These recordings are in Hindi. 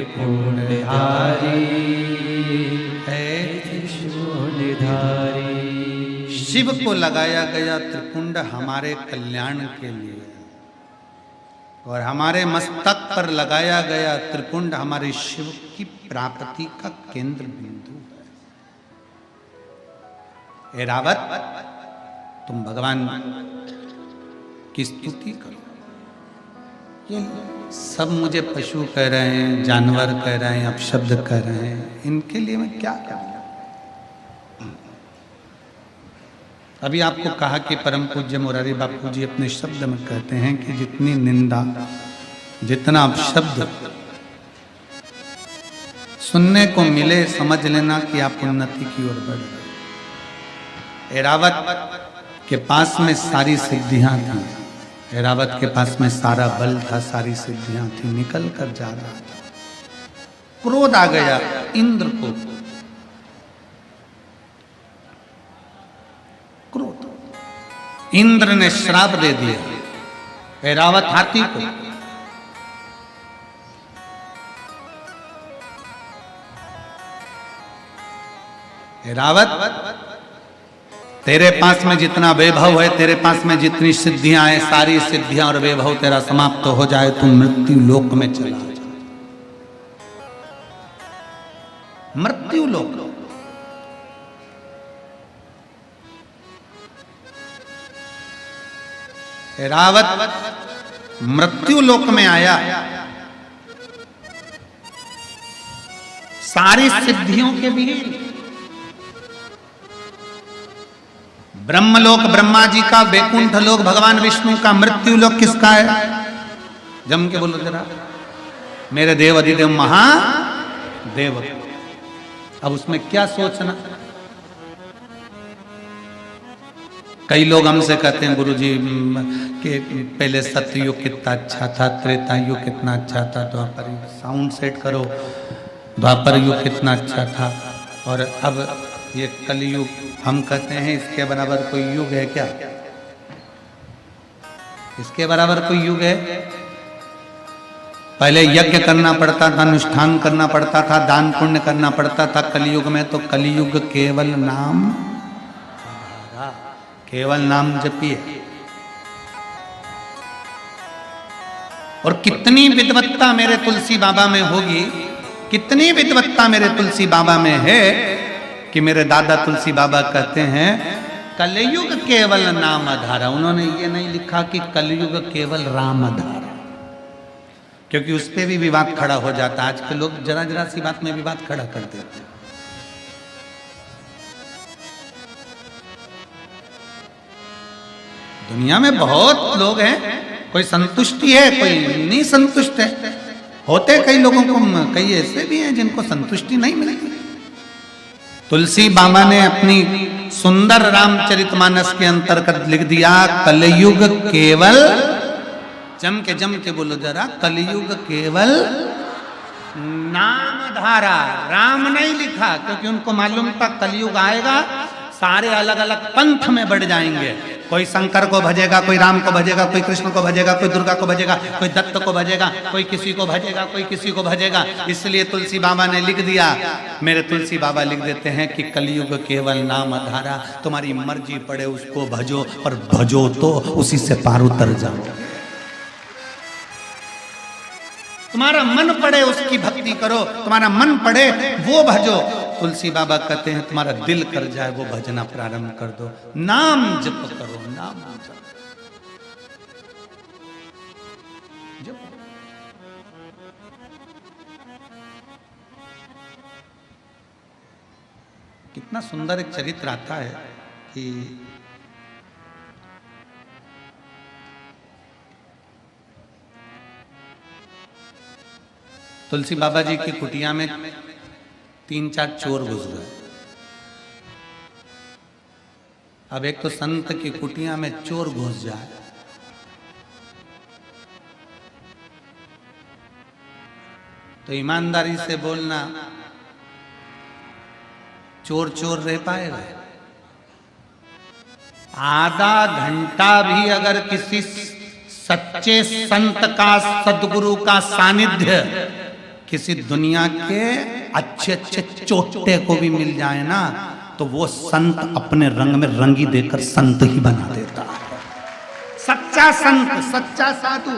त्रिपुंडधारी, है त्रिशूलधारी। शिव को लगाया गया त्रिपुंड हमारे कल्याण के लिए, और हमारे मस्तक पर लगाया गया त्रिपुंड हमारे शिव की प्राप्ति का केंद्र बिंदु है। ए रावत, तुम भगवान की स्तुति करो। ये सब मुझे पशु कह रहे हैं, जानवर कह रहे हैं, अपशब्द कह रहे हैं, इनके लिए मैं क्या करूं? अभी आपको कहा कि परम पूज्य मुरारी बापू जी अपने शब्द में कहते हैं कि जितनी निंदा, जितना अपशब्द सुनने को मिले, समझ लेना कि आप उन्नति की ओर बढ़ रहे। एरावत के पास में सारी सिद्धियां थी, एरावत के पास में सारा बल था, सारी सिद्धियां थी, निकल कर जा रहा था। क्रोध आ गया इंद्र को, क्रोध। इंद्र ने श्राप दे दिया एरावत हाथी को। एरावत, तेरे पास में जितना वैभव है, तेरे पास में जितनी सिद्धियां हैं, सारी सिद्धियां और वैभव तेरा समाप्त हो जाए, तू मृत्यु लोक में चला जा। मृत्यु लोक। एरावत मृत्यु लोक में आया, सारी सिद्धियों के बीच ब्रह्मलोक ब्रह्मा जी का, वैकुंठ लोक भगवान विष्णु का, मृत्यु लोक किसका है? जम के बोलो जरा। मेरे देव अधिदेव महादेव। अब उसमें क्या सोचना? कई लोग हमसे कहते हैं गुरुजी कि पहले सतयुग कितना अच्छा था, त्रेता युग कितना अच्छा था, द्वापर युग, साउंड सेट करो, द्वापर युग कितना अच्छा था, और अब ये कलयुग। हम कहते हैं इसके बराबर कोई युग है क्या? इसके बराबर कोई युग है? पहले यज्ञ करना पड़ता था, अनुष्ठान करना पड़ता था, दान पुण्य करना पड़ता था। कलयुग में तो कलयुग केवल नाम, केवल नाम जपिए। और कितनी विद्वत्ता मेरे तुलसी बाबा में होगी, कितनी विद्वत्ता मेरे तुलसी बाबा में है कि मेरे दादा तुलसी बाबा कहते हैं कलयुग केवल नाम आधारा। उन्होंने ये नहीं लिखा कि कलयुग केवल राम आधारा, क्योंकि उस पर भी विवाद खड़ा हो जाता। आज के लोग जरा जरा सी बात में विवाद खड़ा कर देते हैं। दुनिया में बहुत लोग हैं, कोई संतुष्टि है, कोई नहीं संतुष्ट है। होते कई लोगों को, कई ऐसे भी हैं जिनको संतुष्टि नहीं मिलती। तुलसी बाबा ने अपनी सुंदर रामचरितमानस के अंतर्गत लिख दिया कलयुग केवल, जम के बोलो जरा, कलयुग केवल नाम धारा। राम नहीं लिखा, क्योंकि उनको मालूम था कलयुग आएगा, सारे अलग अलग पंथ में बढ़ जाएंगे। कोई शंकर को भजेगा, कोई राम को भजेगा, कोई कृष्ण को भजेगा, कोई दुर्गा को भजेगा, कोई दत्त को भजेगा, कोई किसी को भजेगा, कोई किसी को भजेगा। इसलिए तुलसी बाबा ने लिख दिया, मेरे तुलसी बाबा लिख देते हैं कि कलयुग केवल नाम आधारा। तुम्हारी मर्जी पड़े उसको भजो, पर भजो तो उसी से पार उतर जाओ। तुम्हारा मन पड़े उसकी भक्ति करो, तुम्हारा मन पड़े वो भजो। तुलसी बाबा कहते हैं तुम्हारा दिल कर जाए वो भजना प्रारंभ कर दो, नाम जप करो, नाम जप। कितना सुंदर एक चरित्र आता है कि तुलसी बाबा जी की कुटिया में 3-4 चोर घुस गए। अब एक तो संत की कुटिया में चोर घुस जाए, तो ईमानदारी से बोलना, चोर चोर रह पाएगा? आधा घंटा भी अगर किसी सच्चे संत का, सदगुरु का सानिध्य किसी दुनिया के अच्छे अच्छे चोटे को भी मिल जाए ना, तो वो संत अपने रंग में रंगी देकर संत ही बना देता है। सच्चा संत, सच्चा साधु,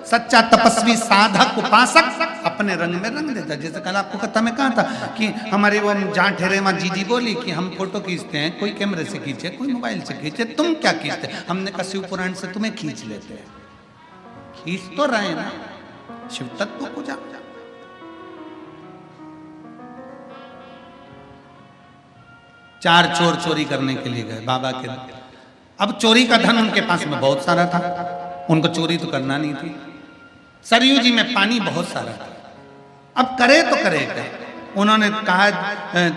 सच्चा तपस्वी, साधक, उपासक अपने रंग में रंग देता है। जैसे कल आपको कथा में कहा था कि हमारे वो जहाँ ठहरे माँ जीजी बोली कि हम फोटो खींचते हैं, कोई कैमरे से खींचे, कोई मोबाइल से खींचे, तुम क्या खींचते? हमने कहा शिव पुराण से तुम्हें खींच लेते हैं। खींच तो रहे ना शिव तत्व पूजा। चार चोर चोरी करने के लिए गए बाबा के। अब चोरी का धन उनके पास में बहुत सारा था, उनको चोरी तो करना नहीं थी। सरयू जी में पानी बहुत सारा था, अब करे तो करे क्या? उन्होंने कहा,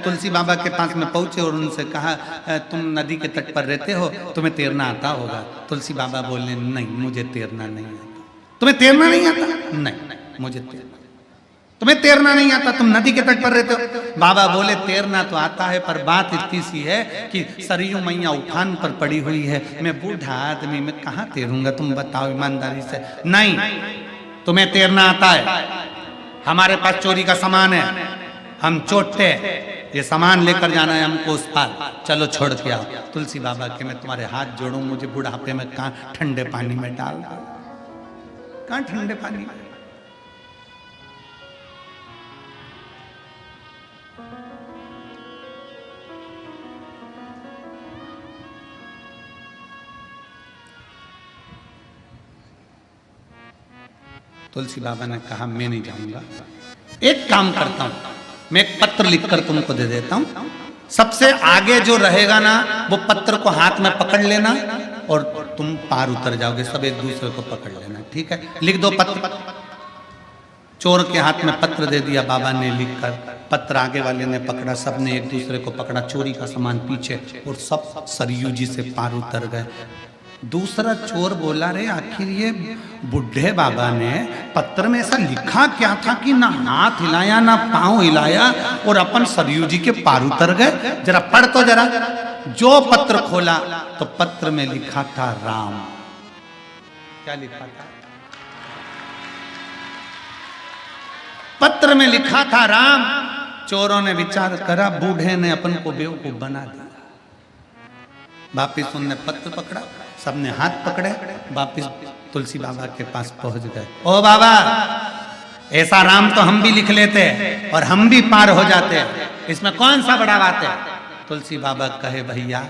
तुलसी बाबा के पास में पहुंचे और उनसे कहा, तुम नदी के तट पर रहते हो, तुम्हें तैरना आता होगा। तुलसी बाबा बोले, नहीं मुझे तैरना नहीं आता। तुम्हें तैरना नहीं आता? नहीं मुझे तैरना। तुम्हें तैरना नहीं आता, तुम नदी के तट पर रहते हो। बाबा बोले, तैरना तो आता है, पर बात इतनी सी है कि सरयू मैया उफान पर पड़ी हुई है, मैं बूढ़ा आदमी, मैं कहाँ तैरूंगा? तुम बताओ ईमानदारी से। नहीं, तुम्हें तैरना आता है, हमारे पास चोरी का सामान है, हम चोटे, ये सामान लेकर जाना है हमको उस पार, चलो छोड़ के आओ। तुलसी बाबा के मैं तुम्हारे हाथ जोड़ूं, मुझे बुढ़ापे में कहाँ ठंडे पानी में डाल दो, कहाँ ठंडे पानी में। तुलसी बाबा ने कहा, मैं नहीं जाऊंगा, एक काम करता हूं, मैं एक पत्र लिखकर तुमको दे देता हूं, सबसे आगे जो रहेगा ना वो पत्र को हाथ में पकड़ लेना और तुम पार उतर जाओगे, सब एक दूसरे को पकड़ लेना, ठीक है? लिख दो पत्र। चोर के हाथ में पत्र दे दिया बाबा ने लिखकर, पत्र आगे वाले ने पकड़ा, सबने एक दूसरे को पकड़ा, चोरी का सामान पीछे, और सब सरयू जी से पार उतर गए। दूसरा चोर बोला, रे आखिर ये बुढ़े बाबा ने पत्र में ऐसा लिखा क्या था कि ना हाथ हिलाया ना पांव हिलाया और अपन सरयू जी के पार उतर गए? जरा पढ़ तो जरा। जो पत्र खोला तो पत्र में लिखा था राम। क्या लिखा था? पत्र में लिखा था राम। चोरों ने विचार करा, बूढ़े ने अपन को बेवकूफ बना दिया। वापिस उनने पत्र पकड़ा, सबने हाथ पकड़े, वापिस तुलसी बाबा के पास पहुंच गए। ओ बाबा, ऐसा राम तो हम भी लिख लेते और हम भी पार हो जाते, इसमें कौन सा बड़ा बात है? तुलसी बाबा कहे, भैया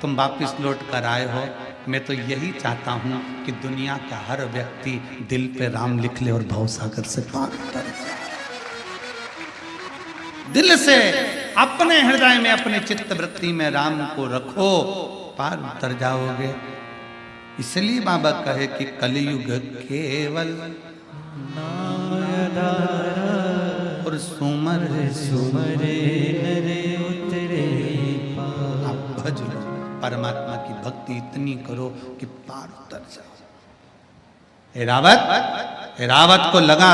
तुम वापिस लौट कर आए हो, मैं तो यही चाहता हूं कि दुनिया का हर व्यक्ति दिल पे राम लिख ले और भवसागर से पार उतर जाए। दिल से अपने हृदय में, अपने चित्त वृत्ति में राम को रखो, पार उतर जाओगे। इसलिए बाबा कहे कि कलयुग केवल और सुमर सुमरे नरे उतरे पार। आप भज लो, परमात्मा की भक्ति इतनी करो कि पार उतर जाओ। एरावत को लगा,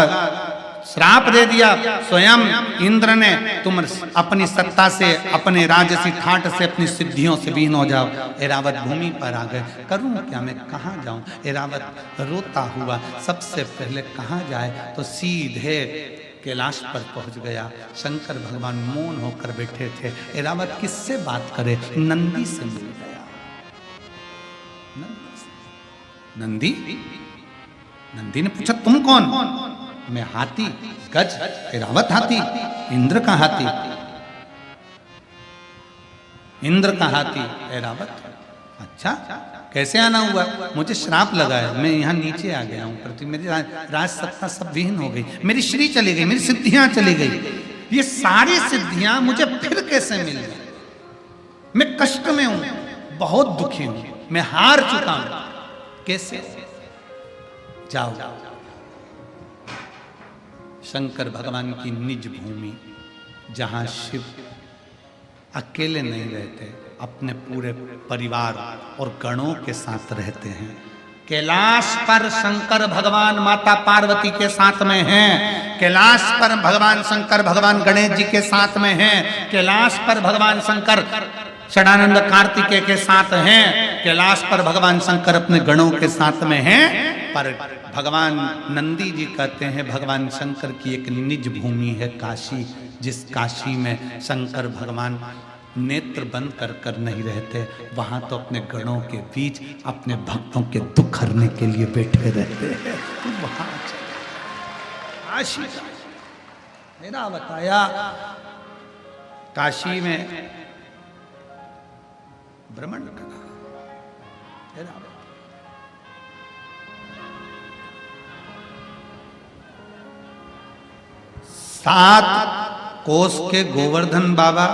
श्राप दे दिया स्वयं इंद्र ने, तुम अपनी सत्ता से, अपने राजसी ठाट से, अपनी सिद्धियों से विहीन हो जाओ। एरावत भूमि पर आ गए, करूं क्या, मैं कहाँ जाऊं? एरावत रोता हुआ सबसे पहले कहाँ जाए, तो सीधे कैलाश पर पहुंच गया। शंकर भगवान मौन होकर बैठे थे। एरावत किससे बात करे? नंदी से मिल गया। नंदी ने पूछा, तुम कौन? मैं हाथी, गज, एरावत हाथी, इंद्र का हाथी। इंद्र का हाथी एरावत। अच्छा, कैसे आना हुआ? मुझे श्राप लगा है, मैं यहाँ नीचे आ गया हूँ, पृथ्वी मेरी राज सत्ता सब विहीन हो गई, मेरी श्री चली गई, मेरी सिद्धियां चली गई। ये सारी सिद्धियां मुझे फिर कैसे मिल गई? मैं कष्ट में हूं, बहुत दुखी हूं, मैं हार चुका हूं, कैसे? जाओ, शंकर भगवान की निज भूमि, जहां शिव अकेले नहीं रहते, अपने पूरे परिवार और गणों के साथ रहते हैं। कैलाश पर शंकर भगवान माता पार्वती के साथ में हैं, कैलाश पर भगवान शंकर भगवान गणेश जी के साथ में हैं, कैलाश पर भगवान शंकर षडानंद कार्तिकेय के साथ हैं, कैलाश पर भगवान शंकर अपने गणों के साथ में हैं। पर भगवान नंदी जी कहते हैं भगवान शंकर की एक निज भूमि है काशी, जिस काशी में शंकर भगवान नेत्र बंद कर कर नहीं रहते, वहां तो अपने गणों के बीच अपने भक्तों के दुख हरने के लिए बैठे रहते हैं। वहां काशी का मेरा बताया, काशी में भ्रमण करा, सात कोस के गोवर्धन बाबा